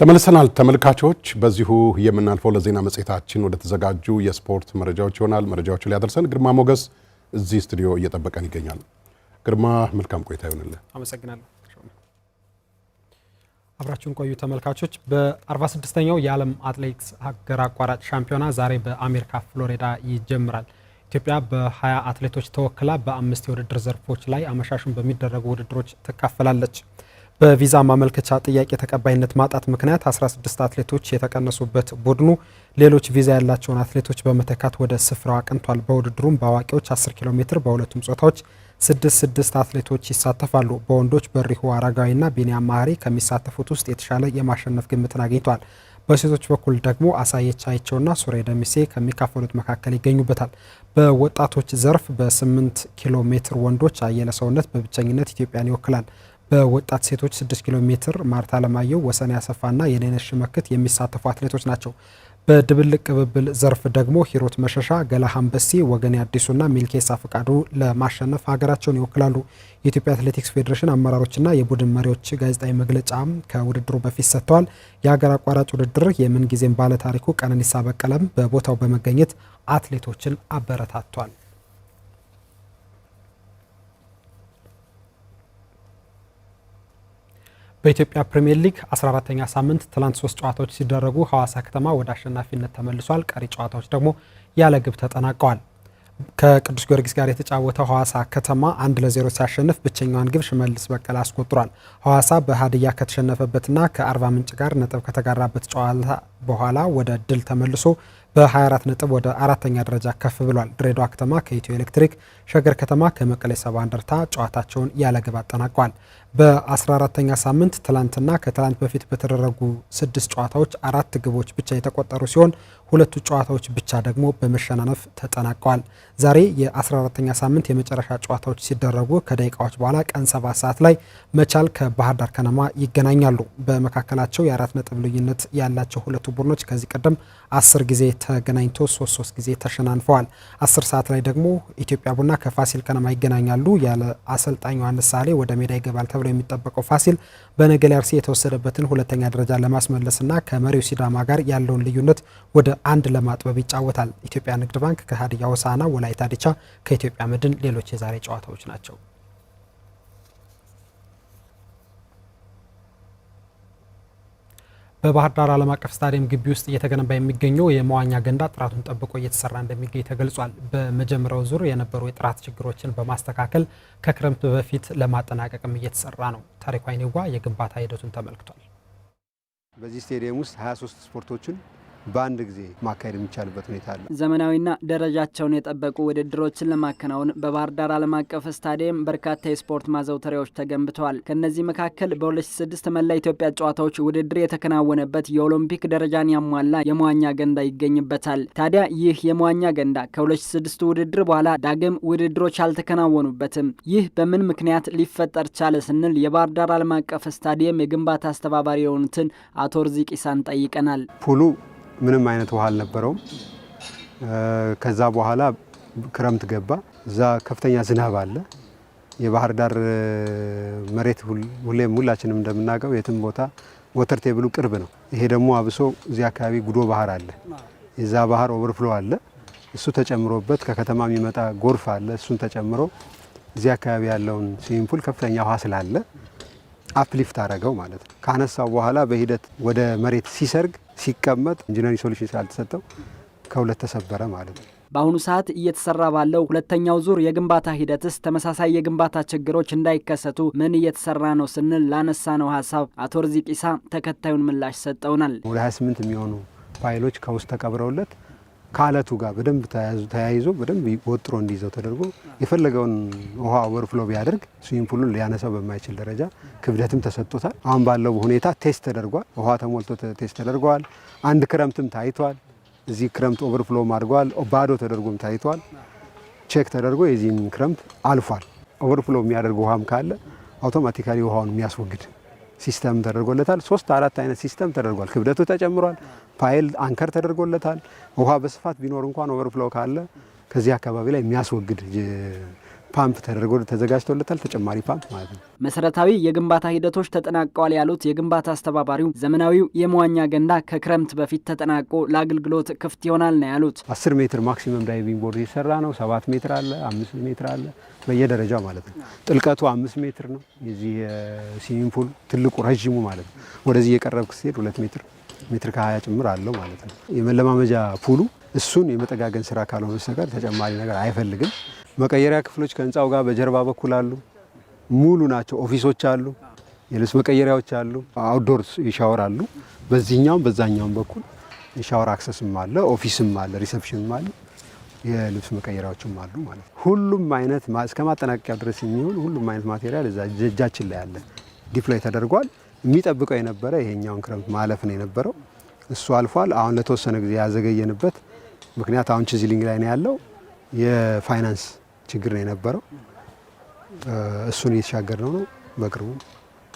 ተመልሰናል ተመልካቾች በዚሁ የምናልፈው ለዜና መጽሔታችን ወደ ተዘጋጁ የስፖርት መረጃዎች ይሆናል። መረጃዎችን ሊያደርሰን ግርማ ሞገስ እዚህ ስቱዲዮ እየጠበቀን ይገኛል። ግርማ መልካም ቆይታ ይሁንልህ። አመሰግናለሁ። አብራችሁን ቆዩ ተመልካቾች። በ46ኛው የዓለም አትሌቲክስ ሀገር አቋራጭ ሻምፒዮና ዛሬ በአሜሪካ ፍሎሪዳ ይጀምራል። ኢትዮጵያ በ20 አትሌቶች ተወክላ በ5 የውድድር ዘርፎች ላይ አመሻሹን በሚደረጉ ውድድሮች ትካፈላለች። በቪዛ ማመልከቻ ጥያቄ ተቀባይነት ማጣት ምክንያት 16 አትሌቶች የተቀነሱበት ቡድኑ ሌሎች ቪዛ ያላቸውን አትሌቶች በመተካት ወደ ስፍራው አቅንቷል። በውድድሩም በአዋቂዎች 10 ኪሎ ሜትር በሁለቱም ጾታዎች 6 አትሌቶች ይሳተፋሉ። በወንዶች በሪሁ አረጋዊና ቢኒያም ማህሪ ከሚሳተፉት ውስጥ የተሻለ የማሸነፍ ግምትን አግኝቷል። በሴቶች በኩል ደግሞ አሳየች አይቸውና ሱሬ ደሚሴ ከሚካፈሉት መካከል ይገኙበታል። በወጣቶች ዘርፍ በ8 ኪሎ ሜትር ወንዶች አየለ ሰውነት በብቸኝነት ኢትዮጵያን ይወክላል። በወጣት ሴቶች 6 ኪሎ ሜትር ማርታ ለማየው፣ ወሰን ያሰፋና የኔነሽ መክት የሚሳተፉ አትሌቶች ናቸው። በድብልቅ ቅብብል ዘርፍ ደግሞ ሂሮት መሸሻ፣ ገላሃም በሲ፣ ወገኔ አዲሱና ሚልኬሳ ፍቃዱ ለማሸነፍ ሀገራቸውን ይወክላሉ። የኢትዮጵያ አትሌቲክስ ፌዴሬሽን አመራሮችና የቡድን መሪዎች ጋዜጣዊ መግለጫ ከውድድሩ በፊት ሰጥተዋል። የሀገር አቋራጭ ውድድር የምን ጊዜም ባለ ታሪኩ ቀነኒሳ በቀለም በቦታው በመገኘት አትሌቶችን አበረታቷል። በኢትዮጵያ ፕሪሚየር ሊግ 14ኛ ሳምንት ትላንት 3 ጨዋታዎች ሲደረጉ ሐዋሳ ከተማ ወደ አሸናፊነት ተመልሷል። ቀሪ ጨዋታዎች ደግሞ ያለ ግብ ተጠናቀዋል። ከቅዱስ ጊዮርጊስ ጋር የተጫወተው ሐዋሳ ከተማ 1-0 ሲያሸንፍ ብቸኛዋን ግብ ሽመልስ በቀለ አስቆጥሯል። ሐዋሳ በሀዲያ ከተሸነፈበትና ከአርባ ምንጭ ጋር ነጥብ ከተጋራበት ጨዋታ በኋላ ወደ ድል ተመልሶ በ24 ነጥብ ወደ 4ኛ ደረጃ ከፍ ብሏል። ድሬዳዋ ከተማ ከኢትዮ ኤሌክትሪክ፣ ሸገር ከተማ ከመቀሌ ሰባ እንደርታ ጨዋታቸውን ያለ ግብ አጠናቀዋል። በ14ኛ ሳምንት ትላንትና ከትላንት በፊት በተደረጉ 6 ጨዋታዎች 4 ግቦች ብቻ የተቆጠሩ ሲሆን 2 ጨዋታዎች ብቻ ደግሞ በመሸናነፍ ተጠናቀዋል። ዛሬ የ14ኛ ሳምንት የመጨረሻ ጨዋታዎች ሲደረጉ ከደቂቃዎች በኋላ ቀን 7 ሰዓት ላይ መቻል ከባህር ዳር ከነማ ይገናኛሉ። በመካከላቸው የ4 ነጥብ ልዩነት ያላቸው ሁለቱ ቡድኖች ከዚህ ቀደም 10 ጊዜ ተገናኝቶ 3 ጊዜ ተሸናንፈዋል። 10 ሰዓት ላይ ደግሞ ኢትዮጵያ ቡና ከፋሲል ከነማ ይገናኛሉ። ያለ አሰልጣኝ ዮሐንስ ሳሌ ወደ ሜዳ ይገባል ተብሎ የሚጠበቀው ፋሲል በነገሌ አርሲ የተወሰደበትን 2ኛ ደረጃ ለማስመለስና ከመሪው ሲዳማ ጋር ያለውን ልዩነት ወደ 1 ለማጥበብ ይጫወታል። ኢትዮጵያ ንግድ ባንክ ከሀዲያ ሆሳዕና፣ ወላይታ ዲቻ ከኢትዮጵያ መድን ሌሎች የዛሬ ጨዋታዎች ናቸው። በባህር ዳር ዓለም አቀፍ ስታዲየም ግቢ ውስጥ እየተገነባ የሚገኘው የመዋኛ ገንዳ ጥራቱን ጠብቆ እየተሰራ እንደሚገኝ ተገልጿል። በመጀመሪያው ዙር የነበሩ የጥራት ችግሮችን በማስተካከል ከክረምት በፊት ለማጠናቀቅም እየተሰራ ነው። ታሪኩ አይኔዋ የግንባታ ሂደቱን ተመልክቷል። በዚህ ስታዲየም ውስጥ 23 ስፖርቶችን በአንድ ጊዜ ማካሄድ የሚቻልበት ሁኔታ አለ። ዘመናዊና ደረጃቸውን የጠበቁ ውድድሮችን ለማከናወን በባህር ዳር ዓለም አቀፍ ስታዲየም በርካታ የስፖርት ማዘውተሪያዎች ተገንብተዋል። ከነዚህ መካከል በ2006 መላ ኢትዮጵያ ጨዋታዎች ውድድር የተከናወነበት የኦሎምፒክ ደረጃን ያሟላ የመዋኛ ገንዳ ይገኝበታል። ታዲያ ይህ የመዋኛ ገንዳ ከ2006 ውድድር በኋላ ዳግም ውድድሮች አልተከናወኑበትም። ይህ በምን ምክንያት ሊፈጠር ቻለ ስንል የባህር ዳር ዓለም አቀፍ ስታዲየም የግንባታ አስተባባሪ የሆኑትን አቶ ርዚቅ ኢሳን ጠይቀናል። ፑሉ ምንም አይነት ውሃ አልነበረውም። ከዛ በኋላ ክረምት ገባ። እዛ ከፍተኛ ዝናብ አለ። የባህር ዳር መሬት ሁላችንም እንደምናውቀው የትም ቦታ ወተር ቴብሉ ቅርብ ነው። ይሄ ደግሞ አብሶ እዚህ አካባቢ ጉዶ ባህር አለ። የዛ ባህር ኦቨርፍሎ አለ። እሱ ተጨምሮበት ከከተማ የሚመጣ ጎርፍ አለ። እሱን ተጨምሮ እዚህ አካባቢ ያለውን ስዊሚንግ ፑል ከፍተኛ ውሃ ስላለ አፕሊፍት አረገው ማለት ነው። ካነሳው በኋላ በሂደት ወደ መሬት ሲሰርግ ሲቀመጥ ኢንጂነሪንግ ሶሉሽን ስላልተሰጠው ከሁለት ተሰበረ ማለት ነው። በአሁኑ ሰዓት እየተሰራ ባለው ሁለተኛው ዙር የግንባታ ሂደትስ ተመሳሳይ የግንባታ ችግሮች እንዳይከሰቱ ምን እየተሰራ ነው ስንል ላነሳ ነው ሀሳብ አቶ ርዚቅ ኢሳ ተከታዩን ምላሽ ሰጠውናል። ወደ 28 የሚሆኑ ፋይሎች ከውስጥ ተቀብረውለት ከአለቱ ጋር በደንብ ተያይዞ በደንብ ወጥሮ እንዲይዘው ተደርጎ የፈለገውን ውሃ ኦቨርፍሎ ቢያደርግ ስዊሚንግ ፑሉን ሊያነሳው በማይችል ደረጃ ክብደትም ተሰጥቶታል። አሁን ባለው ሁኔታ ቴስት ተደርጓል። ውሃ ተሞልቶ ቴስት ተደርጓል። አንድ ክረምትም ታይቷል። እዚህ ክረምት ኦቨርፍሎ አድርጓል። ባዶ ተደርጎም ታይቷል። ቼክ ተደርጎ የዚህን ክረምት አልፏል። ኦቨርፍሎ የሚያደርግ ውሃም ካለ አውቶማቲካሊ ውሃውን የሚያስወግድ ሲስተም ተደርጎለታል። 3-4 አይነት ሲስተም ተደርጓል። ክብደቱ ተጨምሯል። ፋይል አንከር ተደርጎለታል። ውሃ በስፋት ቢኖር እንኳን ኦቨርፍሎ ካለ ከዚህ አካባቢ ላይ የሚያስወግድ ፓምፕ ተደርጎ ተዘጋጅቶለታል። ተጨማሪ ፓምፕ ማለት ነው። መሰረታዊ የግንባታ ሂደቶች ተጠናቀዋል ያሉት የግንባታ አስተባባሪው ዘመናዊው የመዋኛ ገንዳ ከክረምት በፊት ተጠናቆ ለአገልግሎት ክፍት ይሆናል ነው ያሉት። 10 ሜትር ማክሲመም ዳይቪንግ ቦርድ እየሰራ ነው። 7 ሜትር አለ፣ 5 ሜትር አለ በየደረጃው ማለት ነው። ጥልቀቱ 5 ሜትር ነው። የዚህ ስዊሚንግ ፑል ትልቁ ረጅሙ ማለት ነው። ወደዚህ እየቀረብክ ስትሄድ 2 ሜትር ከ20 ጭምር አለው ማለት ነው። የመለማመጃ ፑሉ እሱን የመጠጋገን ስራ ካልሆነ በስተቀር ተጨማሪ ነገር አይፈልግም። መቀየሪያ ክፍሎች ከህንፃው ጋር በጀርባ በኩል አሉ። ሙሉ ናቸው። ኦፊሶች አሉ፣ የልብስ መቀየሪያዎች አሉ፣ አውትዶር ይሻወር አሉ። በዚህኛውም በዛኛውም በኩል የሻወር አክሰስም አለ፣ ኦፊስም አለ፣ ሪሴፕሽንም አለ፣ የልብስ መቀየሪያዎችም አሉ ማለት ነው። ሁሉም አይነት እስከ ማጠናቀቂያ ድረስ የሚሆን ሁሉም አይነት ማቴሪያል እዛ እጃችን ላይ አለ። ዲፕሎይ ተደርጓል። የሚጠብቀው የነበረ ይሄኛውን ክረምት ማለፍ ነው የነበረው። እሱ አልፏል። አሁን ለተወሰነ ጊዜ ያዘገየንበት ምክንያት አሁን ቺዝሊንግ ላይ ነው ያለው። የፋይናንስ ችግር ነው የነበረው። እሱን እየተሻገርነው ነው። በቅርቡ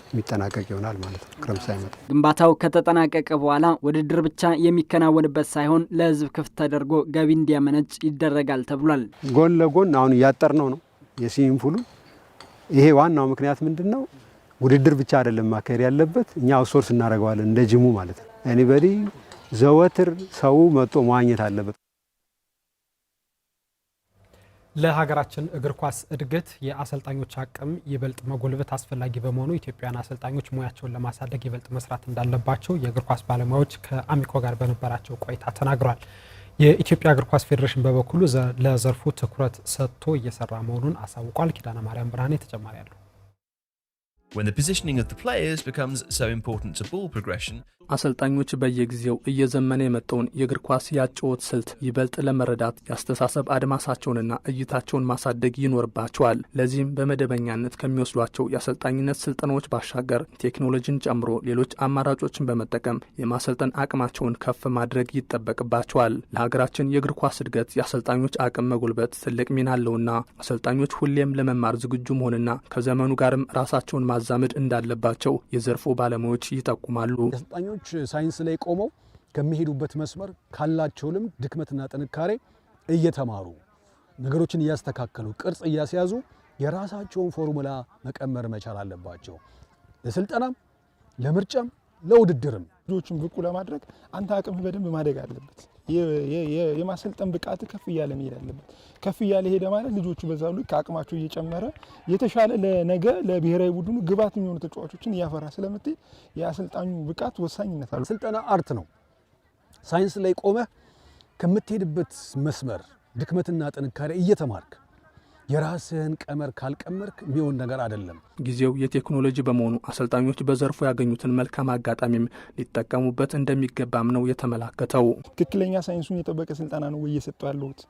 የሚጠናቀቅ ይሆናል ማለት ነው ክረምት ሳይመጣ። ግንባታው ከተጠናቀቀ በኋላ ውድድር ብቻ የሚከናወንበት ሳይሆን ለህዝብ ክፍት ተደርጎ ገቢ እንዲያመነጭ ይደረጋል ተብሏል። ጎን ለጎን አሁን እያጠርነው ነው የስዊሚንግ ፑሉ። ይሄ ዋናው ምክንያት ምንድነው? ውድድር ብቻ አይደለም ማካሄድ ያለበት፣ እኛ አውትሶርስ እናደርገዋለን እንደ ጅሙ ማለት ነው። ኤኒባዲ ዘወትር ሰው መጥቶ መዋኘት አለበት። ለሀገራችን እግር ኳስ እድገት የአሰልጣኞች አቅም ይበልጥ መጎልበት አስፈላጊ በመሆኑ ኢትዮጵያውያን አሰልጣኞች ሙያቸውን ለማሳደግ ይበልጥ መስራት እንዳለባቸው የእግር ኳስ ባለሙያዎች ከአሚኮ ጋር በነበራቸው ቆይታ ተናግረዋል። የኢትዮጵያ እግር ኳስ ፌዴሬሽን በበኩሉ ለዘርፉ ትኩረት ሰጥቶ እየሰራ መሆኑን አሳውቋል። ኪዳነ ማርያም ብርሃኔ ተጨማሪ አለው። When the positioning of the players becomes so important to ball progression, አሰልጣኞች በየጊዜው እየዘመነ የመጣውን የእግር ኳስ ያጨዋወት ስልት ይበልጥ ለመረዳት ያስተሳሰብ አድማሳቸውንና እይታቸውን ማሳደግ ይኖርባቸዋል። ለዚህም በመደበኛነት ከሚወስዷቸው የአሰልጣኝነት ስልጠናዎች ባሻገር ቴክኖሎጂን ጨምሮ ሌሎች አማራጮችን በመጠቀም የማሰልጠን አቅማቸውን ከፍ ማድረግ ይጠበቅባቸዋል። ለሀገራችን የእግር ኳስ እድገት የአሰልጣኞች አቅም መጎልበት ትልቅ ሚና አለውና አሰልጣኞች ሁሌም ለመማር ዝግጁ መሆንና ከዘመኑ ጋርም ራሳቸውን ማዛመድ እንዳለባቸው የዘርፉ ባለሙያዎች ይጠቁማሉ። ሳይንስ ላይ ቆመው ከሚሄዱበት መስመር ካላቸው ልምድ ድክመትና ጥንካሬ እየተማሩ ነገሮችን እያስተካከሉ ቅርጽ እያስያዙ የራሳቸውን ፎርሙላ መቀመር መቻል አለባቸው። ለስልጠናም ለምርጫም ለውድድርም ልጆችን ብቁ ለማድረግ አንተ አቅምህ በደንብ ማደግ አለበት። የማሰልጠን ብቃት ከፍ እያለ መሄድ አለበት። ከፍ እያለ ሄደ ማለት ልጆቹ በዛው ልክ አቅማቸው እየጨመረ የተሻለ ለነገ ለብሔራዊ ቡድኑ ግባት የሚሆኑ ተጫዋቾችን እያፈራ ስለምትሄድ የአሰልጣኙ ብቃት ወሳኝነት አለው። ስልጠና አርት ነው። ሳይንስ ላይ ቆመህ ከምትሄድበት መስመር ድክመትና ጥንካሬ እየተማርክ የራስህን ቀመር ካልቀመርክ የሚሆን ነገር አይደለም። ጊዜው የቴክኖሎጂ በመሆኑ አሰልጣኞች በዘርፉ ያገኙትን መልካም አጋጣሚም ሊጠቀሙበት እንደሚገባም ነው የተመላከተው። ትክክለኛ ሳይንሱን የጠበቀ ስልጠና ነው እየሰጡ ያሉት፣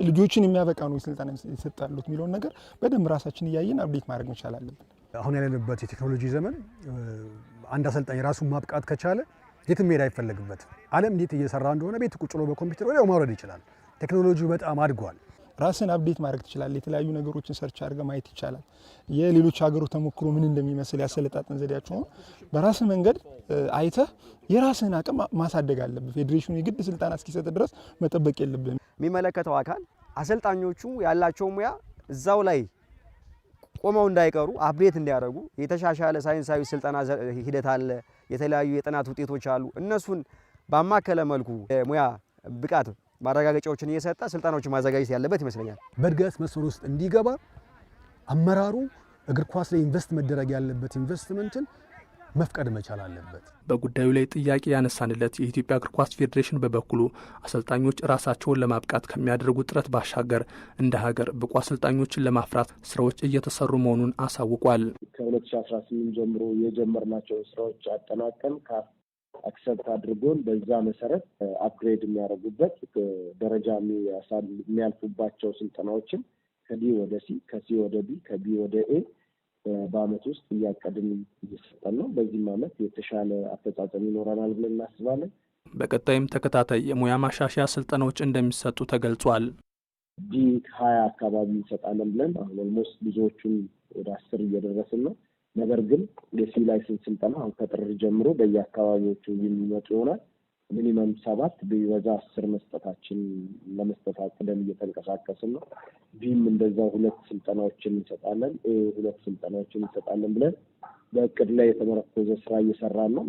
ልጆችን የሚያበቃ ነው ስልጠና እየሰጡ ያሉት የሚለውን ነገር በደንብ ራሳችን እያየን አፕዴት ማድረግ መቻል አለብን። አሁን ያለንበት የቴክኖሎጂ ዘመን አንድ አሰልጣኝ ራሱን ማብቃት ከቻለ የትም መሄድ አይፈለግበትም። ዓለም እንዴት እየሰራ እንደሆነ ቤት ቁጭ ብሎ በኮምፒውተር ወዲያው ማውረድ ይችላል። ቴክኖሎጂው በጣም አድጓል። ራስን አፕዴት ማድረግ ትችላለህ። የተለያዩ ነገሮችን ሰርች አድርገህ ማየት ይቻላል። የሌሎች ሀገሮች ተሞክሮ ምን እንደሚመስል ያሰለጣጠን ዘዴያቸው በራስ መንገድ አይተህ የራስን አቅም ማሳደግ አለብህ። ፌዴሬሽኑ የግድ ስልጣን እስኪሰጥ ድረስ መጠበቅ የለብህም። የሚመለከተው አካል አሰልጣኞቹ ያላቸው ሙያ እዛው ላይ ቆመው እንዳይቀሩ አፕዴት እንዲያደርጉ የተሻሻለ ሳይንሳዊ ስልጠና ሂደት አለ። የተለያዩ የጥናት ውጤቶች አሉ። እነሱን ባማከለ መልኩ ሙያ ብቃት ማረጋገጫዎችን እየሰጠ ስልጣናዎችን ማዘጋጀት ያለበት ይመስለኛል። በእድገት መስመር ውስጥ እንዲገባ አመራሩ እግር ኳስ ላይ ኢንቨስት መደረግ ያለበት ኢንቨስትመንትን መፍቀድ መቻል አለበት። በጉዳዩ ላይ ጥያቄ ያነሳንለት የኢትዮጵያ እግር ኳስ ፌዴሬሽን በበኩሉ አሰልጣኞች ራሳቸውን ለማብቃት ከሚያደርጉት ጥረት ባሻገር እንደ ሀገር ብቁ አሰልጣኞችን ለማፍራት ስራዎች እየተሰሩ መሆኑን አሳውቋል። ከ2018 ጀምሮ የጀመርናቸው ስራዎች አጠናቀን አክሰፕት አድርጎን በዛ መሰረት አፕግሬድ የሚያደርጉበት ደረጃ የሚያልፉባቸው ስልጠናዎችን ከዲ ወደ ሲ፣ ከሲ ወደ ቢ፣ ከቢ ወደ ኤ በአመት ውስጥ እያቀድን እየሰጠን ነው። በዚህም አመት የተሻለ አፈጻጸም ይኖረናል ብለን እናስባለን። በቀጣይም ተከታታይ የሙያ ማሻሻያ ስልጠናዎች እንደሚሰጡ ተገልጿል። ዲ 20 አካባቢ እንሰጣለን ብለን አሁን ኦልሞስት ብዙዎቹን ወደ 10 እየደረስን ነው። ነገር ግን የሲ ላይሰንስ ስልጠና አሁን ከጥር ጀምሮ በየአካባቢዎቹ የሚመጡ ይሆናል። ሚኒመም 7 ቢበዛ 10 መስጠታችን ለመስጠት አቅደን እየተንቀሳቀስን ነው። ቢም እንደዛው 2 ስልጠናዎችን እንሰጣለን፣ 2 ስልጠናዎችን እንሰጣለን ብለን በእቅድ ላይ የተመረኮዘ ስራ እየሰራን ነው።